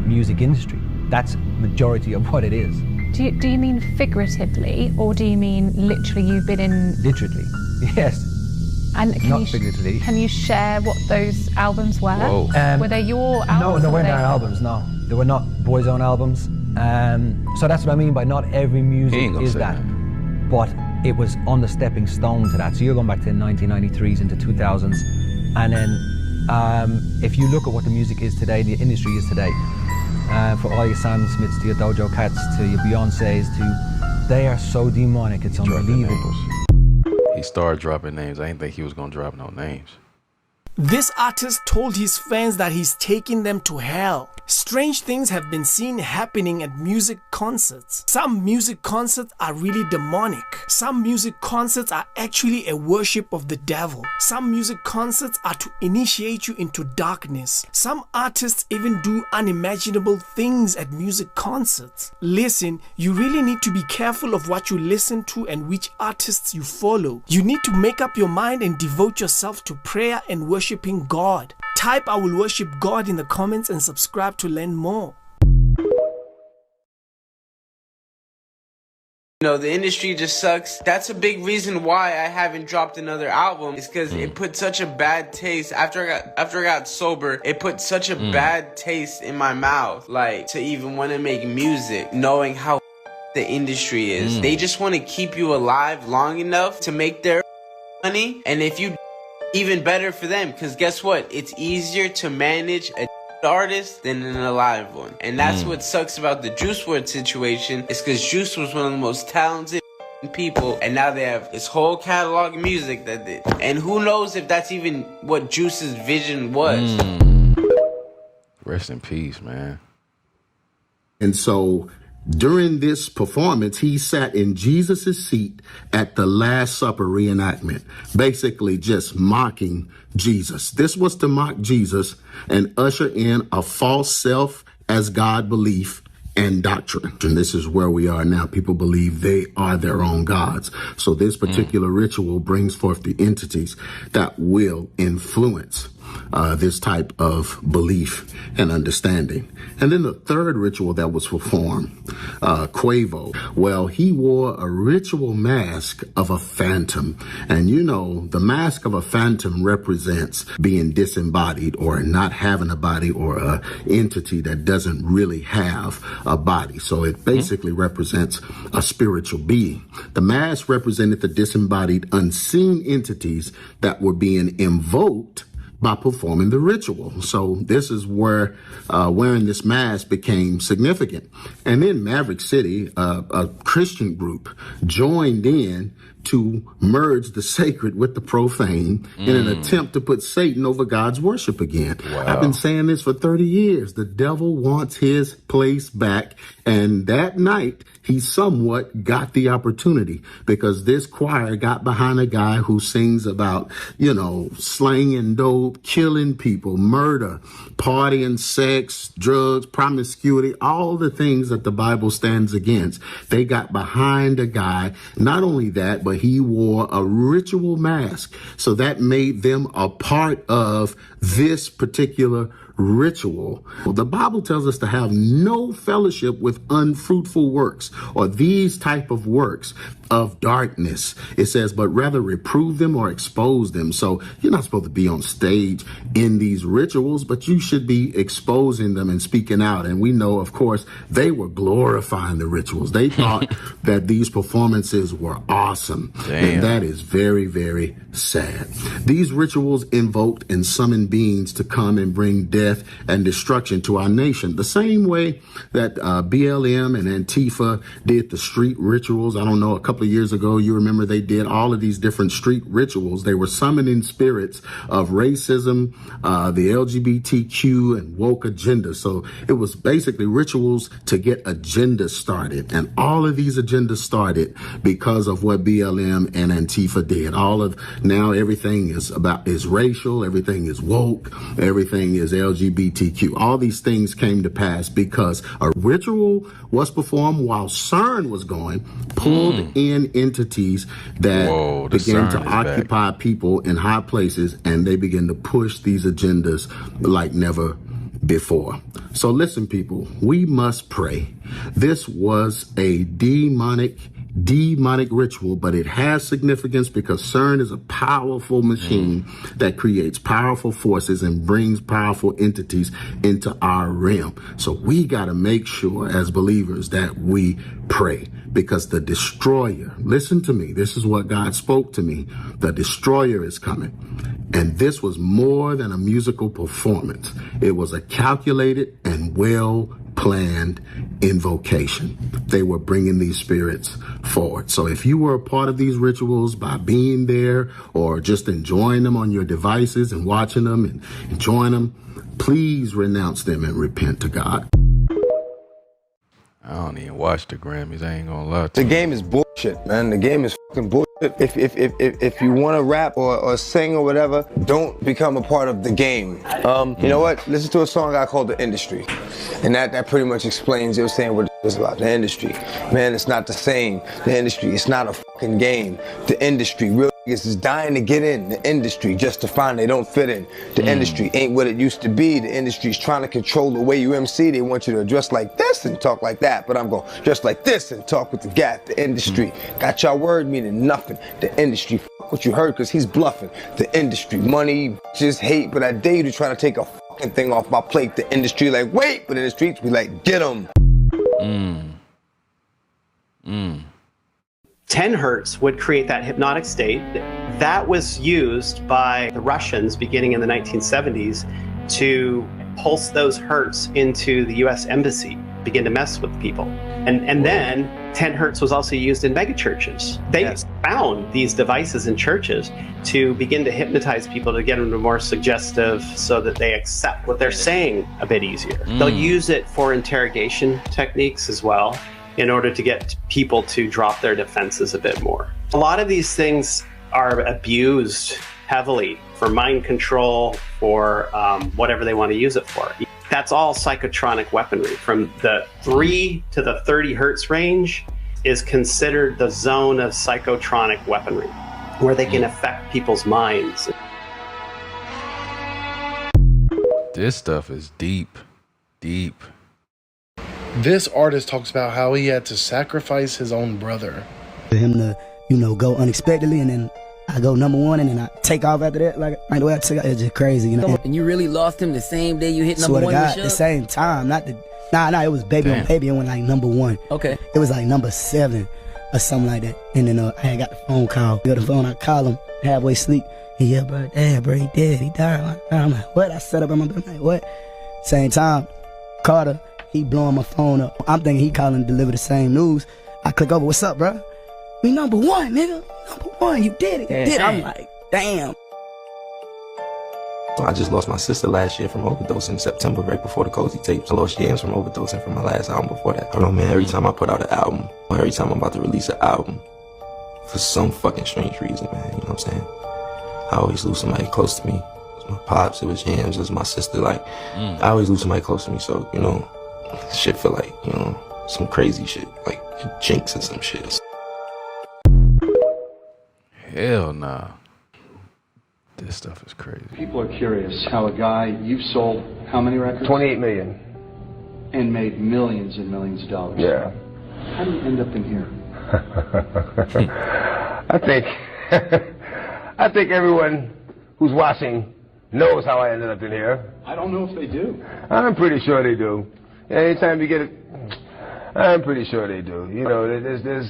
music industry. That's majority of what it is. Do you mean figuratively, or do you mean literally you've been in... Literally, yes. And Not figuratively. Can you share what those albums were? Were they your albums? No, they weren't our albums, no. They were not Boy's Own albums. So that's what I mean by not every music is that. But it was on the stepping stone to that. So you're going back to the 1993s into 2000s. And then if you look at what the music is today, the industry is today, for all your Sam Smiths to your Dojo Cats to your Beyoncés they are so demonic, it's unbelievable. He started dropping names. I didn't think he was going to drop no names. This artist told his fans that he's taking them to hell. Strange things have been seen happening at music concerts. Some music concerts are really demonic. Some music concerts are actually a worship of the devil. Some music concerts are to initiate you into darkness. Some artists even do unimaginable things at music concerts. Listen, you really need to be careful of what you listen to and which artists you follow. You need to make up your mind and devote yourself to prayer and worshiping God. Type "I will worship God" in the comments and subscribe to learn more. You know, the industry just sucks. That's a big reason why I haven't dropped another album, is because it put such a bad taste after I got sober. It put such a bad taste in my mouth, like, to even want to make music, knowing how the industry is. They just want to keep you alive long enough to make their money, and if you even better for them, because guess what? It's easier to manage a artist than an alive one. And that's what sucks about the Juice WRLD situation, is because Juice was one of the most talented people, and now they have this whole catalog of music that did. And who knows if that's even what Juice's vision was. Rest in peace, man. And so during this performance, he sat in Jesus' seat at the Last Supper reenactment, basically just mocking Jesus. This was to mock Jesus and usher in a false self as God belief and doctrine. And this is where we are now. People believe they are their own gods. So this particular ritual brings forth the entities that will influence this type of belief and understanding. And then the third ritual that was performed, Quavo, well, he wore a ritual mask of a phantom. And you know, the mask of a phantom represents being disembodied, or not having a body, or a entity that doesn't really have a body. So it basically represents a spiritual being. The mask represented the disembodied, unseen entities that were being invoked by performing the ritual. So this is where wearing this mask became significant. And then Maverick City, a Christian group, joined in to merge the sacred with the profane in an attempt to put Satan over God's worship again. Wow. I've been saying this for 30 years. The devil wants his place back. And that night, he somewhat got the opportunity, because this choir got behind a guy who sings about, you know, slanging dope, killing people, murder, partying, sex, drugs, promiscuity, all the things that the Bible stands against. They got behind a guy. Not only that, but he wore a ritual mask. So that made them a part of this particular ritual. The Bible tells us to have no fellowship with unfruitful works or these type of works of darkness. It says, but rather reprove them or expose them. So you're not supposed to be on stage in these rituals, but you should be exposing them and speaking out. And we know, of course, they were glorifying the rituals. They thought that these performances were awesome. Damn. And that is very, very sad. These rituals invoked and summoned beings to come and bring death and destruction to our nation. The same way that BLM and Antifa did the street rituals. I don't know, a couple of years ago, you remember they did all of these different street rituals. They were summoning spirits of racism, the LGBTQ and woke agenda. So it was basically rituals to get agendas started. And all of these agendas started because of what BLM and Antifa did. Now everything is racial, everything is woke, everything is LGBTQ. All these things came to pass because a ritual was performed while CERN was going, pulled in entities that began to occupy people in high places, and they begin to push these agendas like never before. So listen, people, we must pray. This was a demonic ritual, but it has significance because CERN is a powerful machine that creates powerful forces and brings powerful entities into our realm. So we got to make sure as believers that we pray, because the destroyer, listen to me, this is what God spoke to me, the destroyer is coming. And this was more than a musical performance. It was a calculated and well-planned invocation. They were bringing these spirits forward. So if you were a part of these rituals by being there or just enjoying them on your devices and watching them and enjoying them, please renounce them and repent to God. I don't even watch the Grammys. I ain't gonna lie to The you. game is bullshit, man. The game is fucking bullshit. If you want to rap or sing or whatever, don't become a part of the game. You know what? Listen to a song I called The Industry. And that pretty much explains, you know what I'm saying, what it's about. The industry. Man, it's not the same. The industry, it's not a fucking game. The industry, real niggas is dying to get in the industry just to find they don't fit in. The industry ain't what it used to be. The industry's trying to control the way you MC. They want you to dress like this and talk like that, but I'm going to dress like this and talk with the gap. The industry got y'all word meaning nothing. The industry, fuck what you heard, because he's bluffing. The industry, money, just hate, but I dare you to try to take a fucking thing off my plate. The industry like, wait, but in the streets, we like, get them. 10 hertz would create that hypnotic state. That was used by the Russians beginning in the 1970s to pulse those hertz into the US embassy, begin to mess with people. And then 10 hertz was also used in megachurches. They found these devices in churches to begin to hypnotize people, to get them to more suggestive so that they accept what they're saying a bit easier. They'll use it for interrogation techniques as well, in order to get people to drop their defenses a bit more. A lot of these things are abused heavily for mind control, for whatever they want to use it for. That's all psychotronic weaponry. From the 3 to the 30 hertz range is considered the zone of psychotronic weaponry, where they can affect people's minds. This stuff is deep. This artist talks about how he had to sacrifice his own brother. For him to, go unexpectedly, and then I go number one, and then I take off after that. Like the way I took off, it's just crazy, And you really lost him the same day you hit number one? Swear to God, the same time. Nah, it was Baby on Baby, and went like number one. Okay. It was like number 7 or something like that. And then I had got the phone call. I got the phone, I call him, halfway asleep. He bro, he dead, he died. I'm like, what? I set up in my bed, I'm like, what? Same time, Carter, he blowing my phone up. I'm thinking he calling to deliver the same news. I click over, what's up, bro? We number one, nigga. Number one, you did it. You did it. I'm like, damn. I just lost my sister last year from overdose in September, right before the Cozy tapes. I lost James from overdosing from my last album before that. I don't know, man, every time I put out an album, or every time I'm about to release an album, for some fucking strange reason, man, you know what I'm saying? I always lose somebody close to me. It was my pops, it was James, it was my sister, like, I always lose somebody close to me, so, shit feel like, some crazy shit, like jinx and some shit. Hell nah. This stuff is crazy. People are curious how a guy, you've sold how many records? 28 million. And made millions and millions of dollars. Yeah. How do you end up in here? I think everyone who's watching knows how I ended up in here. I don't know if they do. I'm pretty sure they do. Anytime you get it, I'm pretty sure they do. You know, there's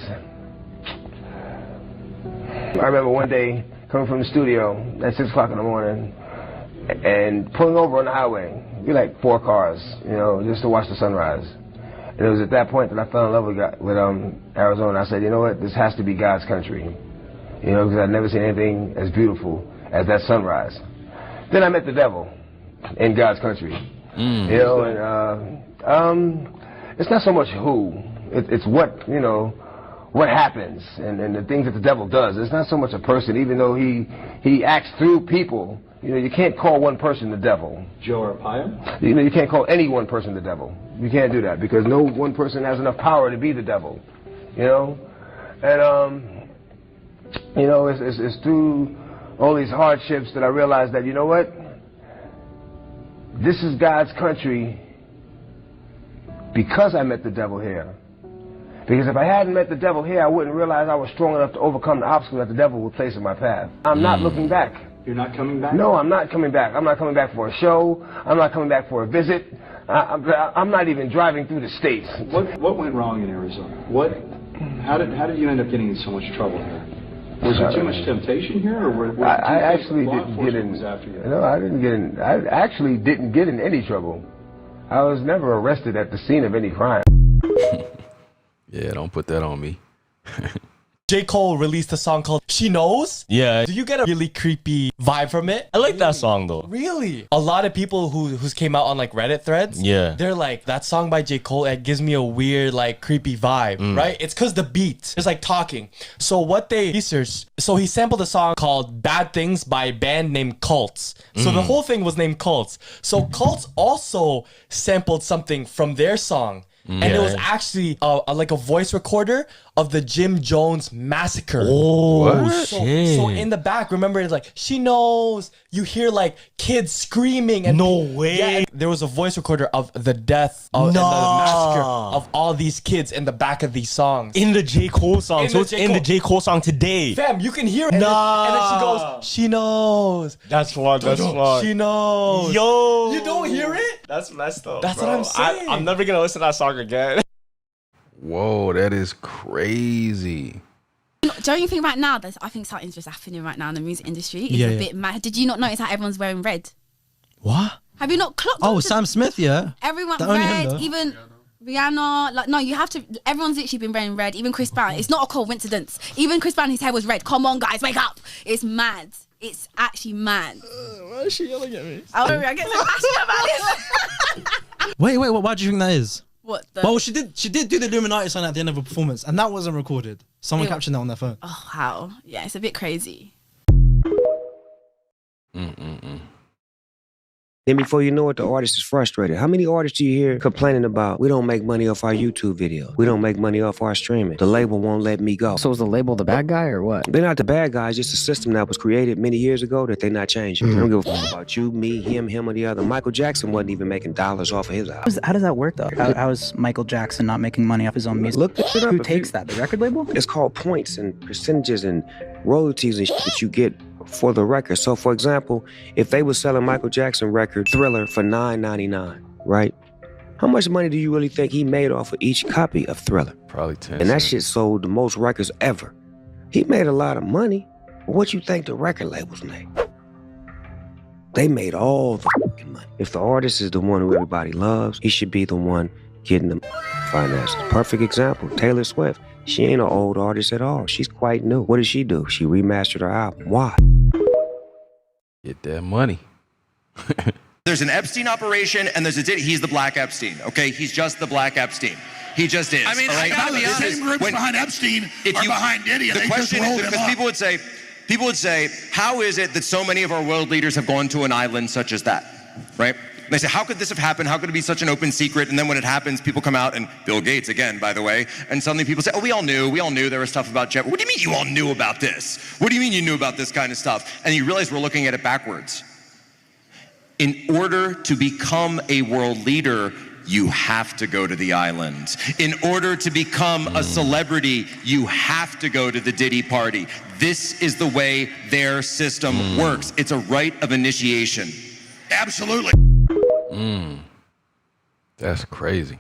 I remember one day coming from the studio at 6 o'clock in the morning and pulling over on the highway. Be like 4 cars, you know, just to watch the sunrise. And it was at that point that I fell in love with Arizona. I said, you know what, this has to be God's country. You know, because I'd never seen anything as beautiful as that sunrise. Then I met the devil in God's country. You know, and it's not so much who, it's what, you know, what happens and the things that the devil does. It's not so much a person, even though he acts through people. You know, you can't call one person the devil. Joe Arpaio? You know, you can't call any one person the devil. You can't do that because no one person has enough power to be the devil. You know? And, you know, it's through all these hardships that I realized that, you know what? This is God's country because I met the devil here. Because if I hadn't met the devil here, I wouldn't realize I was strong enough to overcome the obstacle that the devil would place in my path. I'm not looking back. You're not coming back? No, I'm not coming back. I'm not coming back for a show. I'm not coming back for a visit. I'm not even driving through the states. What went wrong in Arizona? How did you end up getting in so much trouble here? Was there too much temptation here, or were I actually didn't get in. No, I didn't get in. I actually didn't get in any trouble. I was never arrested at the scene of any crime. Yeah, don't put that on me. J. Cole released a song called She Knows. Yeah. Do you get a really creepy vibe from it? I like that song though. Really? A lot of people who's came out on like Reddit threads, yeah, they're like, that song by J. Cole, it gives me a weird like creepy vibe, right? It's because the beat is like talking. So what they researched, so he sampled a song called Bad Things by a band named Cults. So the whole thing was named Cults. So Cults also sampled something from their song. And it was actually like a voice recorder of the Jim Jones massacre. Oh, so in the back, remember, it's like, she knows. You hear like kids screaming. And no way. Yeah, and there was a voice recorder of the death and the massacre of all these kids in the back of these songs. In the J. Cole song. So it's in the J. Cole song today. Fam, you can hear it. And then she goes, she knows. That's fun. That's fun. She knows. Yo. You don't hear it? That's messed up. That's bro. what I'm saying. I'm never going to listen to that song again. Whoa, that is crazy. Don't you think right now that I think something's just happening right now in the music industry? It's a bit mad. Did you not notice how everyone's wearing red? What? Have you not clocked? Oh, Sam Smith, yeah. Everyone That only red, him, though. even Rihanna. Like, no, you have to. Everyone's literally been wearing red. Even Chris Brown. It's not a coincidence. Even Chris Brown, his hair was red. Come on, guys, wake up! It's mad. It's actually mad. Why is she yelling at me? Oh, I get so passionate about this. Wait, why do you think that is? What? Well, she did do the Illuminati sign at the end of a performance, and that wasn't recorded. Someone captured that on their phone. Oh, how? Yeah, it's a bit crazy. Then before you know it, the artist is frustrated. How many artists do you hear complaining about, we don't make money off our YouTube video. We don't make money off our streaming. The label won't let me go. So is the label the bad guy or what? They're not the bad guys, just a system that was created many years ago that they're not changing. I don't give a fuck about you, me, him, or the other. Michael Jackson wasn't even making dollars off of his album. How does that work though? How is Michael Jackson not making money off his own music? Look it up. Who takes that? The record label? It's called points and percentages and royalties and shit that you get for the record. So for example, if they were selling Michael Jackson record Thriller for $9.99, right? How much money do you really think he made off of each copy of Thriller? Probably 10 And that cents. shit sold the most records ever. He made a lot of money. But what you think the record labels made? They made all the fucking money. If the artist is the one who everybody loves, he should be the one getting the finances. Perfect example, Taylor Swift. She ain't an old artist at all. She's quite new. What did she do? She remastered her album. Why? Get that money. There's an Epstein operation, and he's the Black Epstein, okay? He's just the Black Epstein. He just is. I mean, all I right? gotta be honest. The same groups behind Epstein are behind Diddy, and the they question just rolled is, him because up. people would say, how is it that so many of our world leaders have gone to an island such as that, right? they say, how could this have happened? How could it be such an open secret? And then when it happens, people come out, and Bill Gates again, by the way, and suddenly people say, oh, we all knew there was stuff about Jeff. What do you mean you all knew about this? What do you mean you knew about this kind of stuff? And you realize we're looking at it backwards. In order to become a world leader, you have to go to the island. In order to become a celebrity, you have to go to the Diddy party. This is the way their system works. It's a rite of initiation. Absolutely. That's crazy.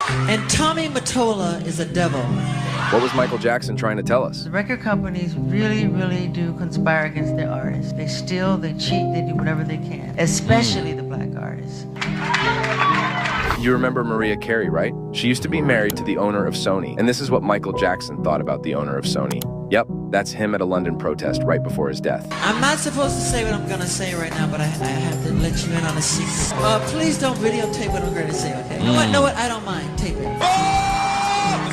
And Tommy Mottola is a devil. What was Michael Jackson trying to tell us? The record companies really, really do conspire against their artists. They steal, they cheat, they do whatever they can, especially the black artists. You remember Mariah Carey, right? She used to be married to the owner of Sony. And this is what Michael Jackson thought about the owner of Sony. Yep, that's him at a London protest right before his death. I'm not supposed to say what I'm going to say right now, but I have to let you in on a secret. Please don't videotape what I'm going to say, okay? You know what? I don't mind. Tape it.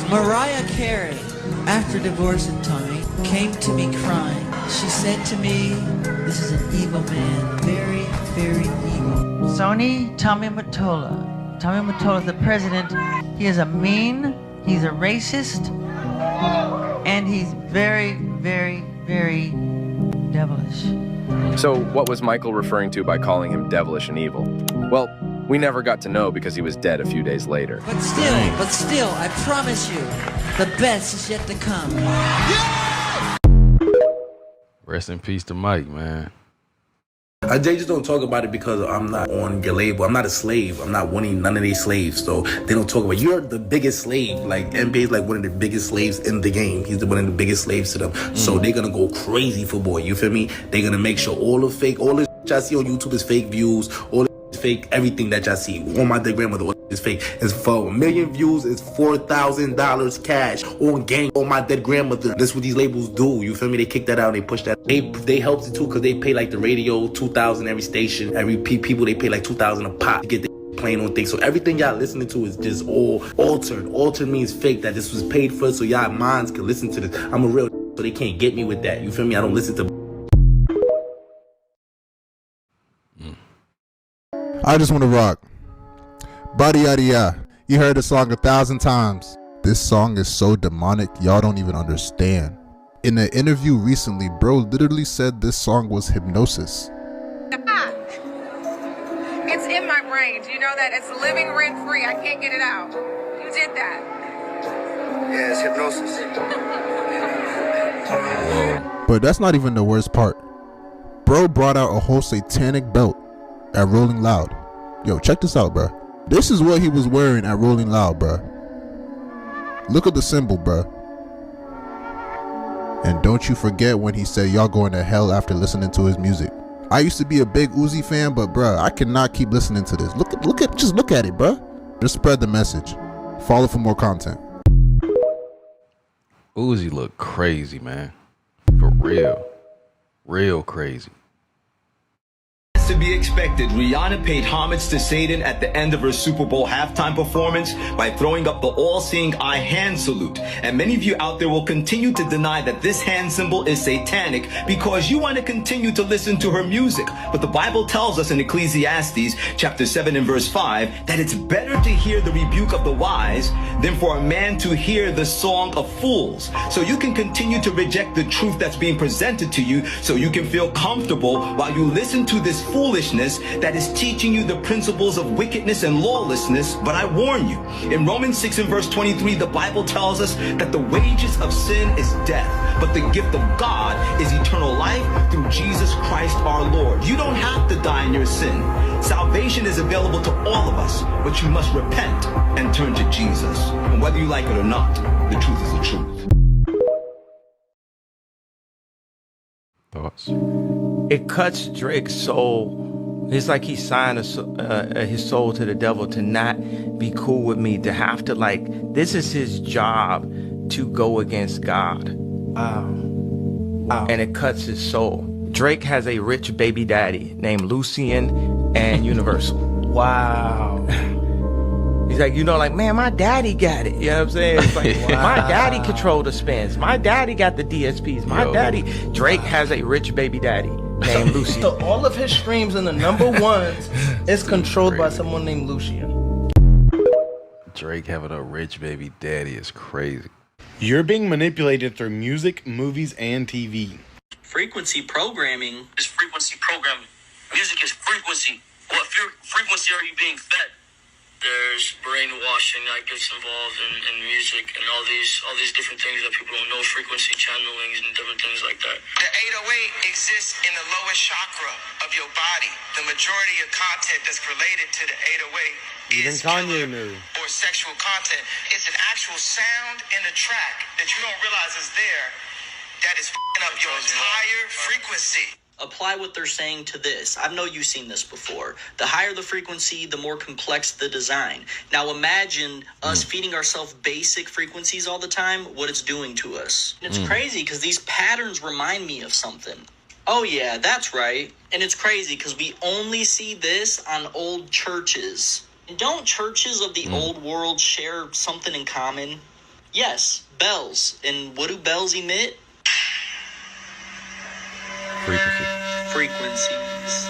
Mariah Carey, after divorcing Tommy, came to me crying. She said to me, this is an evil man. Very, very evil. Sony, Tommy Mottola. Tommy Mottola is the president. He is a mean, he's a racist, and he's very, very, very devilish. So what was Michael referring to by calling him devilish and evil? Well, we never got to know because he was dead a few days later. But still, I promise you, the best is yet to come. Rest in peace to Mike, man. They just don't talk about it because I'm not on your label. I'm not a slave. I'm not winning none of these slaves. So they don't talk about, you're the biggest slave. Like NBA is like one of the biggest slaves in the game. He's one of the biggest slaves to them. So they're going to go crazy for boy. You feel me? They're going to make sure all the y'all see on YouTube is fake views. All the fake, everything that y'all see. On my dead grandmother, all is fake. It's for 1 million views, it's $4,000 cash on game on my dead grandmother. That's what these labels do. You feel me? They kick that out and they push that. They help it too because they pay like the radio $2,000 every station. Every people they pay like $2,000 a pop to get the playing on things. So everything y'all listening to is just all altered. Altered means fake, that this was paid for so y'all minds can listen to this. I'm a real so they can't get me with that. You feel me? I don't listen to. I just want to rock. Body yada yada. You heard the song 1,000 times. This song is so demonic, y'all don't even understand. In an interview recently, bro literally said this song was hypnosis. It's in my brain. Do you know that? It's living rent free. I can't get it out. You did that. Yeah, it's hypnosis. But that's not even the worst part. Bro brought out a whole satanic belt at Rolling Loud. Yo, check this out, bro. This is what he was wearing at Rolling Loud, bro. Look at the symbol, bro. And don't you forget when he said y'all going to hell after listening to his music. I used to be a big Uzi fan, but bro, I cannot keep listening to this. Just look at it, bro. Just spread the message. Follow for more content. Uzi look crazy, man. For real. Real crazy. To be expected, Rihanna paid homage to Satan at the end of her Super Bowl halftime performance by throwing up the all-seeing eye hand salute. And many of you out there will continue to deny that this hand symbol is satanic because you want to continue to listen to her music. But the Bible tells us in Ecclesiastes chapter 7 and verse 5 that it's better to hear the rebuke of the wise than for a man to hear the song of fools. So you can continue to reject the truth that's being presented to you so you can feel comfortable while you listen to this foolishness that is teaching you the principles of wickedness and lawlessness. But I warn you, in Romans 6 and verse 23, the Bible tells us that the wages of sin is death, but the gift of God is eternal life through Jesus Christ our Lord. You don't have to die in your sin. Salvation is available to all of us, but you must repent and turn to Jesus. And whether you like it or not, the truth is the truth. Thoughts? It cuts Drake's soul. It's like he signed his soul to the devil to not be cool with me, to have to this is his job to go against God. Wow. And it cuts his soul. Drake has a rich baby daddy named Lucian and Universal. Wow. He's like, man, my daddy got it. You know what I'm saying? It's like, wow. My daddy controlled the spins. My daddy got the DSPs. My daddy. Drake has a rich baby daddy. named Lucy. So all of his streams and the number ones is controlled by someone named Lucian. Drake having a rich baby daddy is crazy. You're being manipulated through music, movies, and TV. Frequency programming is frequency programming. Music is frequency. What frequency are you being fed? There's brainwashing that gets involved in music and all these different things that people don't know, frequency channelings and different things like that. The 808 exists in the lowest chakra of your body. The majority of content that's related to the 808 Even is Kanye killer knew. or sexual content. It's an actual sound in the track that you don't realize is there that is f***ing up your entire frequency. Apply what they're saying to this. I know you've seen this before. The higher the frequency, the more complex the design. Now imagine us feeding ourselves basic frequencies all the time, what it's doing to us. It's crazy because these patterns remind me of something. Oh yeah, that's right. And it's crazy because we only see this on old churches. And don't churches of the old world share something in common? Yes, bells. And what do bells emit? Frequencies.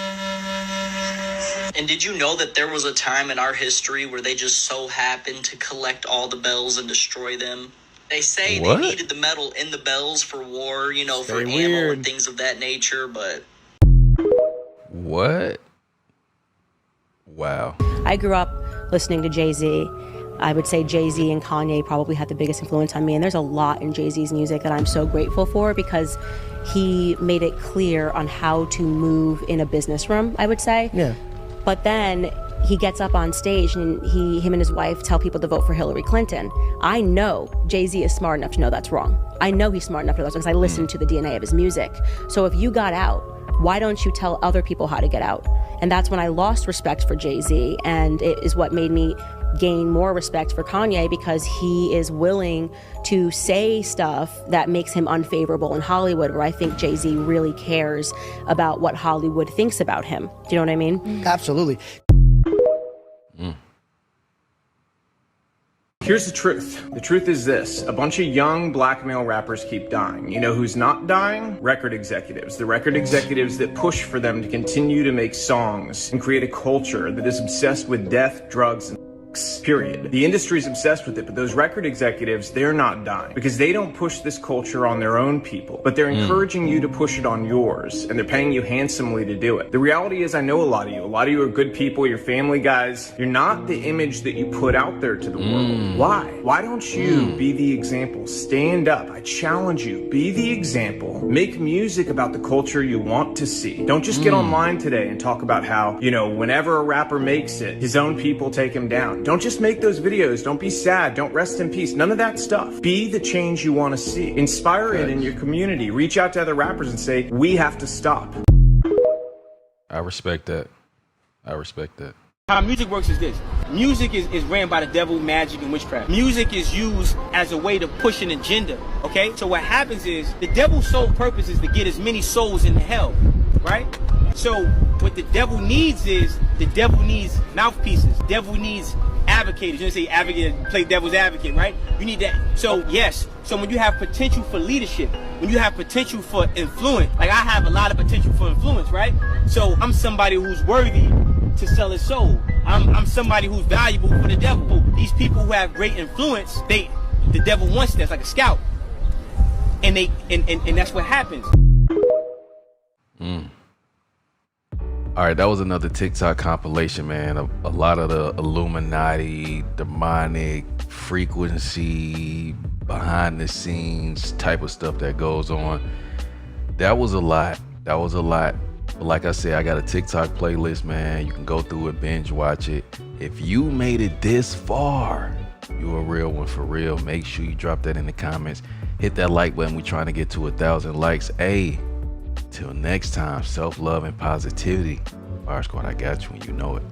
And did you know that there was a time in our history where they just so happened to collect all the bells and destroy them? They say What? they needed the metal in the bells for war, you know, for Stay ammo weird. and things of that nature, but... What? Wow. I grew up listening to Jay-Z. I would say Jay-Z and Kanye probably had the biggest influence on me, and there's a lot in Jay-Z's music that I'm so grateful for because he made it clear on how to move in a business room, I would say. Yeah. But then he gets up on stage and him and his wife tell people to vote for Hillary Clinton. I know Jay-Z is smart enough to know that's wrong. I know he's smart enough to know that's wrong because I listened to the DNA of his music. So if you got out, why don't you tell other people how to get out? And that's when I lost respect for Jay-Z, and it is what made me gain more respect for Kanye because he is willing to say stuff that makes him unfavorable in Hollywood, where I think Jay-Z really cares about what Hollywood thinks about him. Do you know what I mean? Absolutely. Here's the truth. The truth is this. A bunch of young black male rappers keep dying. You know who's not dying? Record executives. The record executives that push for them to continue to make songs and create a culture that is obsessed with death, drugs, and period. The industry's obsessed with it, but those record executives, they're not dying because they don't push this culture on their own people, but they're encouraging you to push it on yours, and they're paying you handsomely to do it. The reality is, I know a lot of you. A lot of you are good people, you're family guys. You're not the image that you put out there to the world. Why? Why don't you be the example? Stand up. I challenge you. Be the example. Make music about the culture you want to see. Don't just get online today and talk about how, you know, whenever a rapper makes it, his own people take him down. Don't just make those videos. Don't be sad. Don't rest in peace. None of that stuff. Be the change you want to see. Inspire it in your community. Reach out to other rappers and say, we have to stop. I respect that. I respect that. How music works is this. Music is ran by the devil, magic, and witchcraft. Music is used as a way to push an agenda, okay? So what happens is, the devil's sole purpose is to get as many souls into hell, right? So what the devil needs is, the devil needs mouthpieces. The devil needs advocates. You know, say advocate, play devil's advocate, right? You need that. So yes. So when you have potential for leadership, when you have potential for influence, like I have a lot of potential for influence, right? So I'm somebody who's worthy to sell his soul. I'm somebody who's valuable for the devil. These people who have great influence, the devil wants that, like a scout. And that's what happens. All right, that was another TikTok compilation, man. A lot of the Illuminati, demonic, frequency, behind the scenes type of stuff that goes on. That was a lot. But like I said, I got a TikTok playlist, man. You can go through it, binge watch it. If you made it this far, you a real one for real. Make sure you drop that in the comments. Hit that like button. We're trying to get to 1,000 likes. Hey, till next time, self-love and positivity. Fire Squad, I got you and you know it.